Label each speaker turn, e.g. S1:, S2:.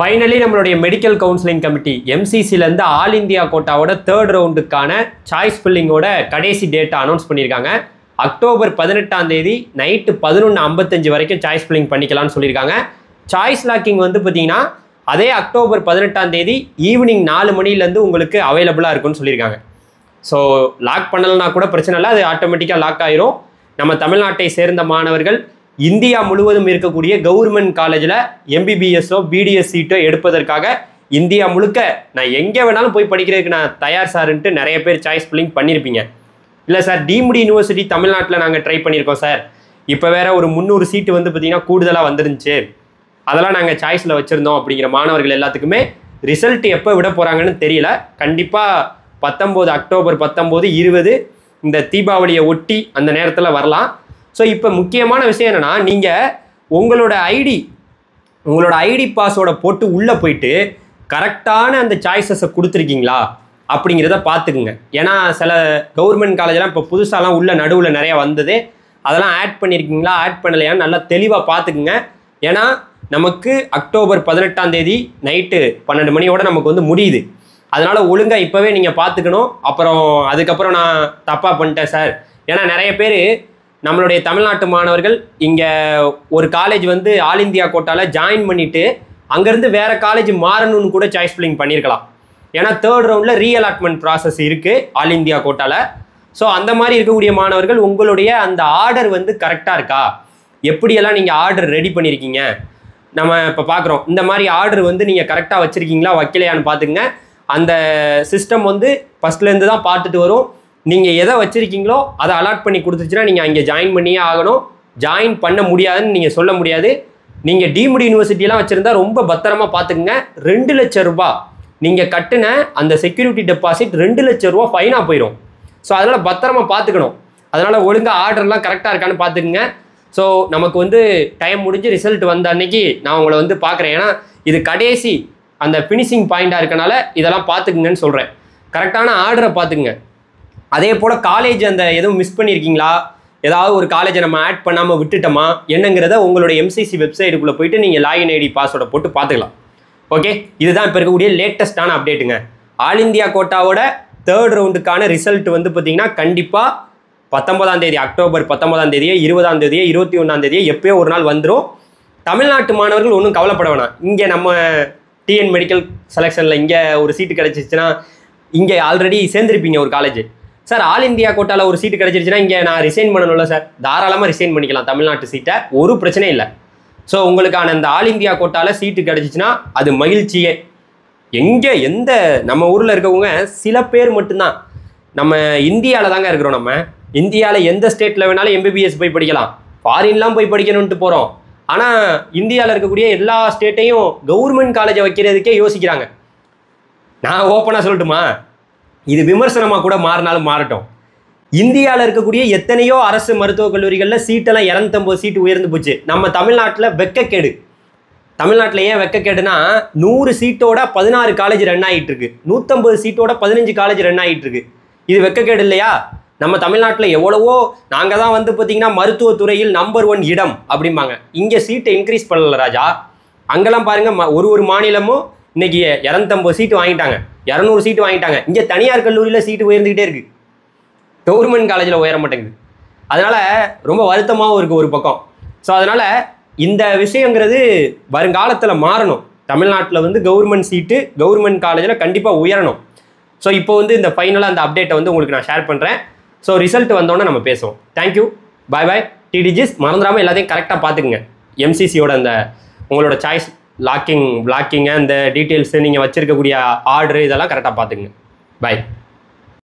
S1: Finally நம்மளுடைய medical counselling committee எம்சிசிலேருந்து all India கோட்டாவோட 3rd ரவுண்டுக்கான சாய்ஸ் ஃபில்லிங்கோட கடைசி டேட்டை அனௌன்ஸ் பண்ணியிருக்காங்க. அக்டோபர் 18ஆம் தேதி நைட்டு 11:55 வரைக்கும் சாய்ஸ் ஃபில்லிங் பண்ணிக்கலாம்னு சொல்லியிருக்காங்க. சாய்ஸ் லாக்கிங் வந்து பார்த்தீங்கன்னா அதே அக்டோபர் 18ஆம் தேதி ஈவினிங் 4 மணிலேருந்து உங்களுக்கு அவைலபிளாக இருக்குன்னு சொல்லியிருக்காங்க. ஸோ லாக் பண்ணலைன்னா கூட பிரச்சனை இல்லை, அது ஆட்டோமேட்டிக்காக லாக் ஆயிரும். நம்ம தமிழ்நாட்டை சேர்ந்த மாணவர்கள் இந்தியா முழுவதும் இருக்கக்கூடிய கவர்மெண்ட் காலேஜில் எம்பிபிஎஸ்ஸோ பிடிஎஸ் சீட்டோ எடுப்பதற்காக இந்தியா முழுக்க நான் எங்கே வேணாலும் போய் படிக்கிறதுக்கு நான் தயார் சார்ன்ட்டு நிறைய பேர் சாய்ஸ் ஃபில்லிங் பண்ணியிருப்பீங்க. இல்லை சார், டீம்டு யூனிவர்சிட்டி தமிழ்நாட்டில் நாங்கள் ட்ரை பண்ணியிருக்கோம் சார், இப்போ வேற ஒரு 300 சீட்டு வந்து பார்த்தீங்கன்னா கூடுதலாக வந்துருந்துச்சு, அதெல்லாம் நாங்கள் சாய்ஸில் வச்சுருந்தோம் அப்படிங்கிற மாணவர்கள் எல்லாத்துக்குமே ரிசல்ட் எப்போ விட போகிறாங்கன்னு தெரியல. கண்டிப்பாக 19 அக்டோபர் 19, 20 இந்த தீபாவளியை ஒட்டி அந்த நேரத்தில் வரலாம். ஸோ இப்போ முக்கியமான விஷயம் என்னென்னா, நீங்கள் உங்களோட ஐடி பாஸோட போட்டு உள்ளே போயிட்டு கரெக்டான அந்த சாய்ஸஸை கொடுத்துருக்கீங்களா அப்படிங்கிறத பார்த்துக்குங்க. ஏன்னா சில கவர்மெண்ட் காலேஜெலாம் இப்போ புதுசாலாம் உள்ள நடுவில் நிறையா வந்தது, அதெல்லாம் ஆட் பண்ணியிருக்கீங்களா ஆட் பண்ணலையான்னு நல்லா தெளிவாக பார்த்துக்குங்க. ஏன்னா நமக்கு அக்டோபர் 18ஆம் தேதி நைட்டு 12 மணியோட நமக்கு வந்து முடியுது. அதனால் ஒழுங்காக இப்போவே நீங்கள் பார்த்துக்கணும். அப்புறம் அதுக்கப்புறம் நான் தப்பாக பண்ணிட்டேன் சார், ஏன்னா நிறைய பேர் நம்மளுடைய தமிழ்நாட்டு மாணவர்கள் இங்கே ஒரு காலேஜ் வந்து ஆல் இந்தியா கோட்டாவில் ஜாயின் பண்ணிவிட்டு அங்கேருந்து வேறு காலேஜ் மாறணும்னு கூட சாய்ஸ் ஃபில்லிங் பண்ணியிருக்கலாம். ஏன்னா 3rd ரவுண்டில் ரீஅலாட்மெண்ட் ப்ராசஸ் இருக்குது ஆல் இந்தியா கோட்டாவில். ஸோ அந்த மாதிரி இருக்கக்கூடிய மாணவர்கள் உங்களுடைய அந்த ஆர்டர் வந்து கரெக்டாக இருக்கா, எப்படியெல்லாம் நீங்கள் ஆர்டர் ரெடி பண்ணியிருக்கீங்க, நம்ம இப்போ பார்க்குறோம். இந்த மாதிரி ஆர்டர் வந்து நீங்கள் கரெக்டாக வச்சுருக்கீங்களா வைக்கலையான்னு பார்த்துங்க. அந்த சிஸ்டம் வந்து ஃபஸ்ட்லேருந்து தான் பார்த்துட்டு வரும். நீங்கள் எதை வச்சுருக்கீங்களோ அதை அலாட் பண்ணி கொடுத்துச்சுன்னா நீங்கள் அங்கே ஜாயின் பண்ணியே ஆகணும். ஜாயின் பண்ண முடியாதுன்னு நீங்கள் சொல்ல முடியாது. நீங்கள் டீம்டு யூனிவர்சிட்டியெல்லாம் வச்சுருந்தா ரொம்ப பத்திரமா பார்த்துக்குங்க. 2 லட்சம் ரூபாய் நீங்கள் கட்டின அந்த செக்யூரிட்டி டெபாசிட் 2 லட்சம் ரூபா ஃபைனாக போயிடும். ஸோ அதனால் பத்திரமா பார்த்துக்கணும். அதனால் ஒழுங்காக ஆர்டர்லாம் கரெக்டாக இருக்கான்னு பார்த்துக்குங்க. ஸோ நமக்கு வந்து டைம் முடிஞ்சு ரிசல்ட் வந்த அன்னைக்கு நான் உங்களை வந்து பார்க்குறேன். ஏன்னா இது கடைசி அந்த ஃபினிஷிங் பாயிண்டாக இருக்கனால இதெல்லாம் பார்த்துக்குங்கன்னு சொல்கிறேன். கரெக்டான ஆர்டரை பார்த்துக்குங்க. அதே போல் காலேஜ் அந்த எதுவும் மிஸ் பண்ணியிருக்கீங்களா, ஏதாவது ஒரு காலேஜை நம்ம ஆட் பண்ணாமல் விட்டுட்டோமா என்னங்கிறத உங்களோட எம்சிசி வெப்சைட்டுக்குள்ளே போயிட்டு நீங்கள் லாகின் ஐடி பாஸ்வேர்டை போட்டு பார்த்துக்கலாம். ஓகே, இதுதான் இப்போ இருக்கக்கூடிய லேட்டஸ்டான அப்டேட்டுங்க. ஆல் இந்தியா கோட்டாவோட 3rd ரவுண்டுக்கான ரிசல்ட் வந்து பார்த்தீங்கன்னா கண்டிப்பாக 19ஆம் தேதி அக்டோபர் 19ஆம் தேதியோ 20ஆம் தேதியோ 21ஆம் தேதியோ எப்போயோ ஒரு நாள் வந்துடும். தமிழ்நாட்டு மாணவர்கள் ஒன்றும் கவலைப்பட வேணாம். இங்கே நம்ம டிஎன் மெடிக்கல் செலெக்ஷனில் இங்கே ஒரு சீட்டு கிடச்சிச்சுன்னா இங்கே ஆல்ரெடி சேர்ந்துருப்பீங்க ஒரு காலேஜ். சார் ஆல் இந்தியா கோட்டாவில் ஒரு சீட்டு கிடச்சிருச்சுன்னா இங்கே நான் ரிசைன் பண்ணணும்ல சார், தாராளமாக ரிசைன் பண்ணிக்கலாம் தமிழ்நாட்டு சீட்டை, ஒரு பிரச்சனையும் இல்லை. ஸோ உங்களுக்கான இந்த ஆல் இந்தியா கோட்டாவில் சீட்டு கிடச்சிச்சின்னா அது மகிழ்ச்சியே. எங்கே எந்த நம்ம ஊரில் இருக்கவங்க சில பேர் மட்டும்தான், நம்ம இந்தியாவில் தாங்க இருக்கிறோம். நம்ம இந்தியாவில் எந்த ஸ்டேட்டில் வேணாலும் எம்பிபிஎஸ் போய் படிக்கலாம், ஃபாரின்லாம் போய் படிக்கணும்ன்ட்டு போகிறோம். ஆனால் இந்தியாவில் இருக்கக்கூடிய எல்லா ஸ்டேட்டையும் கவர்மெண்ட் காலேஜை வைக்கிறதுக்கே யோசிக்கிறாங்க. நான் ஓப்பனாக சொல்லட்டுமா, இது விமர்சனமாக கூட மாறினாலும் மாறட்டும். இந்தியாவில் இருக்கக்கூடிய எத்தனையோ அரசு மருத்துவக் கல்லூரிகளில் சீட்டெல்லாம் 250 சீட்டு உயர்ந்து போச்சு. நம்ம தமிழ்நாட்டில் வெக்கக்கேடு. தமிழ்நாட்டில் ஏன் வெக்கக்கேடுனா 100 சீட்டோட 16 காலேஜ் ரன் ஆகிட்டு இருக்கு, 150 சீட்டோட 15 காலேஜ் ரன் ஆகிட்டு இருக்கு. இது வெக்கக்கேடு இல்லையா? நம்ம தமிழ்நாட்டில் எவ்வளவோ நாங்கள் தான் வந்து பார்த்தீங்கன்னா மருத்துவத்துறையில் நம்பர் 1 இடம் அப்படிம்பாங்க. இங்கே சீட்டை இன்க்ரீஸ் பண்ணல ராஜா. அங்கெல்லாம் பாருங்கள், ஒரு மாநிலமும் இன்னைக்கு 250 சீட்டு வாங்கிட்டாங்க, 200 சீட்டு வாங்கிட்டாங்க. இங்கே தனியார் கல்லூரியில் சீட்டு உயர்ந்துக்கிட்டே இருக்குது, கவர்மெண்ட் காலேஜில் உயர மாட்டேங்குது. அதனால் ரொம்ப வருத்தமாகவும் இருக்குது ஒரு பக்கம். ஸோ அதனால் இந்த விஷயங்கிறது வருங்காலத்தில் மாறணும். தமிழ்நாட்டில் வந்து கவர்மெண்ட் சீட்டு கவர்மெண்ட் காலேஜில் கண்டிப்பாக உயரணும். ஸோ இப்போ வந்து இந்த ஃபைனலாக அந்த அப்டேட்டை வந்து உங்களுக்கு நான் ஷேர் பண்ணுறேன். ஸோ ரிசல்ட் வந்தோன்னே நம்ம பேசுவோம். தேங்க்யூ, பாய் பாய் டிடிஜிஸ். மறந்துடாமல் எல்லாத்தையும் கரெக்டாக பார்த்துக்குங்க. எம்சிசியோட அந்த உங்களோட சாய்ஸ் பிளாக்கிங்கு அந்த டீட்டெயில்ஸு நீங்கள் வச்சுருக்கக்கூடிய ஆர்டரு இதெல்லாம் கரெக்டாக பார்த்துக்குங்க. பாய்.